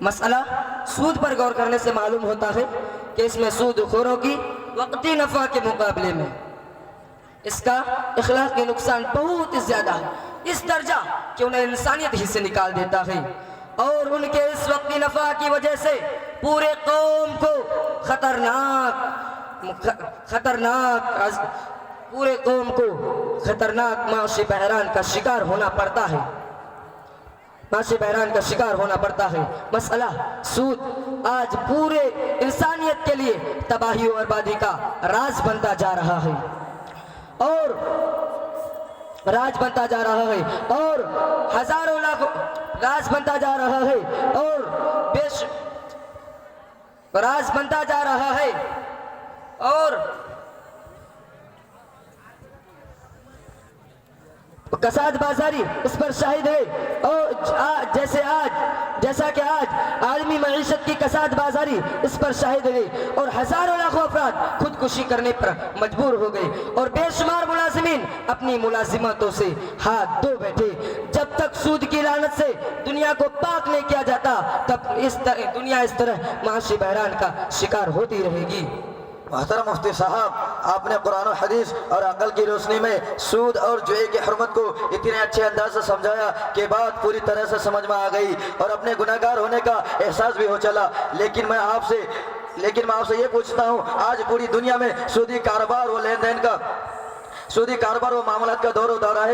مسئلہ سود پر غور کرنے سے معلوم ہوتا ہے کہ اس میں سود خوروں کی وقتی نفع کے مقابلے میں اس کا اخلاقی نقصان بہت زیادہ ہے، اس درجہ کہ انہیں انسانیت ہی سے نکال دیتا ہے، اور ان کے اس وقتی نفع کی وجہ سے پورے قوم کو پورے قوم کو خطرناک معاشی بحران کا شکار ہونا پڑتا ہے، مسئلہ سود آج پورے انسانیت کے لیے تباہی و بربادی کا راز بنتا جا رہا ہے، اور ہزاروں لاکھ راز بنتا جا رہا ہے، اور کساد بازاری اس پر شاہد ہے، اور جیسا کہ آج عالمی معیشت کی کساد بازاری اس پر شاہد ہے، اور ہزاروں لاکھوں افراد خودکشی کرنے پر مجبور ہو گئے، اور بے شمار ملازمین اپنی ملازمتوں سے ہاتھ دھو بیٹھے۔ جب تک سود کی لعنت سے دنیا کو پاک نہیں کیا جاتا تب دنیا اس طرح معاشی بحران کا شکار ہوتی رہے گی۔ محترم مفتی صاحب، آپ نے قرآن و حدیث اور عقل کی روشنی میں سود اور جوئے کی حرمت کو اتنے اچھے انداز سے سمجھایا کہ بات پوری طرح سے سمجھ میں آ گئی اور اپنے گناہگار ہونے کا احساس بھی ہو چلا۔ لیکن میں آپ سے یہ پوچھتا ہوں، آج پوری دنیا میں سودی کاروبار و لین دین کا معاملات کا دور و دورہ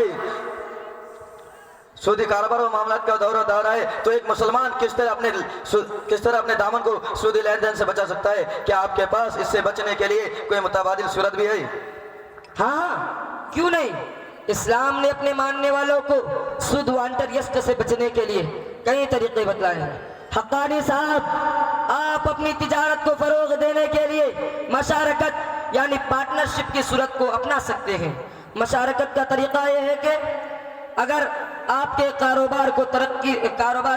ہے، تو ایک مسلمان کس طرح اپنے دامن کو سودی لین دین سے بچا سکتا ہے؟ کیا آپ کے پاس اس سے بچنے کے لیے کوئی متبادل صورت بھی ہے؟ ہاں، کیوں نہیں؟ اسلام نے اپنے ماننے والوں کو سود و انٹرسٹ سے بچنے کے لیے کئی طریقے بتلائے ہیں۔ حقانی صاحب، آپ اپنی تجارت کو فروغ دینے کے لیے مشارکت یعنی پارٹنرشپ کی صورت کو اپنا سکتے ہیں۔ مشارکت کا طریقہ یہ ہے کہ اگر آپ کے کاروبار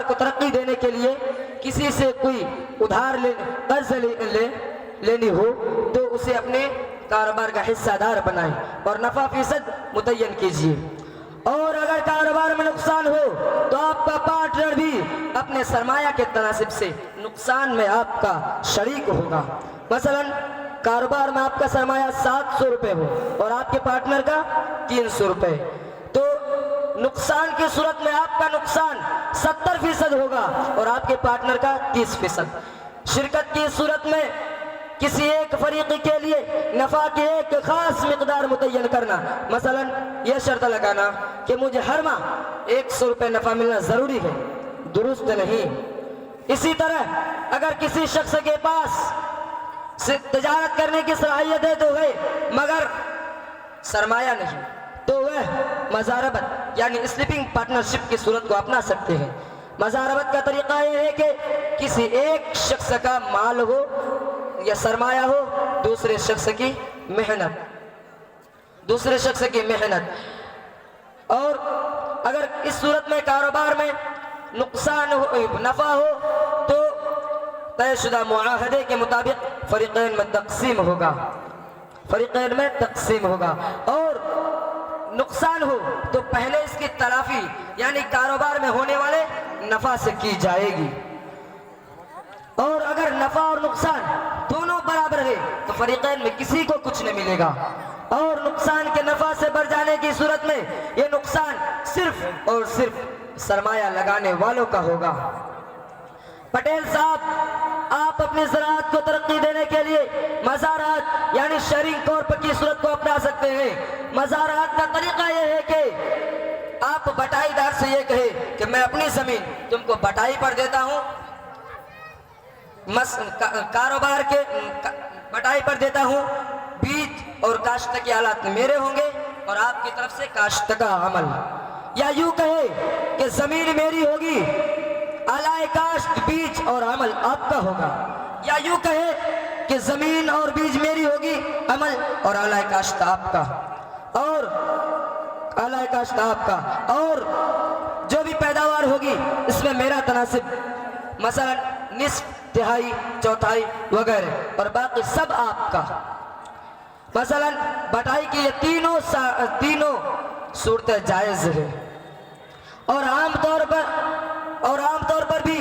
کو ترقی دینے کے لیے کسی سے کوئی قرض لینی ہو تو اسے اپنے کاروبار کا حصہ دار بنائیں اور نفع فیصد متعین کیجیے، اور اگر کاروبار میں نقصان ہو تو آپ کا پارٹنر بھی اپنے سرمایہ کے تناسب سے نقصان میں آپ کا شریک ہوگا۔ مثلا کاروبار میں آپ کا سرمایہ 700 روپے ہو اور آپ کے پارٹنر کا 300 روپے، تو نقصان کی صورت میں آپ کا نقصان 70% ہوگا اور آپ کے پارٹنر کا 30%۔ شرکت کی صورت میں کسی ایک فریق کے لیے نفع کی ایک خاص مقدار متعین کرنا، مثلا یہ شرط لگانا کہ مجھے ہر ماہ 100 روپے نفع ملنا ضروری ہے، درست نہیں۔ اسی طرح اگر کسی شخص کے پاس تجارت کرنے کی صلاحیت ہے تو ہے مگر سرمایہ نہیں، تو وہ مزاربت یعنی سلیپنگ پارٹنرشپ کی صورت کو اپنا سکتے ہیں۔ مزاربت کا طریقہ یہ ہے کہ کسی ایک شخص کا مال ہو یا سرمایہ ہو، دوسرے شخص کی محنت، اور اگر اس صورت میں کاروبار میں نفع ہو تو طے شدہ معاہدے کے مطابق فریقین میں تقسیم ہوگا، اور نقصان ہو تو پہلے اس کی تلافی یعنی کاروبار میں ہونے والے نفع سے کی جائے گی، اور اگر نفع اور نقصان دونوں برابر ہے تو فریقین میں کسی کو کچھ نہیں ملے گا، اور نقصان کے نفع سے بڑھ جانے کی صورت میں یہ نقصان صرف اور صرف سرمایہ لگانے والوں کا ہوگا۔ پٹیل صاحب، آپ اپنی زراعت کو ترقی دینے کے لیے مزارات یعنی شیئرنگ کارپ کی صورت کو اپنا سکتے ہیں۔ مزارات کا طریقہ یہ ہے کہ آپ بٹائی دار سے یہ کہیں کہ میں اپنی زمین تم کو بٹائی پر دیتا ہوں، کاروبار کے بٹائی پر دیتا ہوں، بیج اور کاشت کے آلات میرے ہوں گے اور آپ کی طرف سے کاشت کا عمل، یا یوں کہے کہ زمین میری ہوگی، آلائے کاشت بیج اور عمل آپ کا ہوگا، یا یوں کہے کہ زمین اور بیج میری ہوگی، عمل اور آلائے کاشت آپ کا، اور جو بھی پیداوار ہوگی اس میں میرا تناسب، مثلا نصف، تہائی، چوتھائی وغیرہ، اور باقی سب آپ کا۔ مثلا بٹائی کی یہ تینوں صورتیں جائز ہے، اور عام طور پر بھی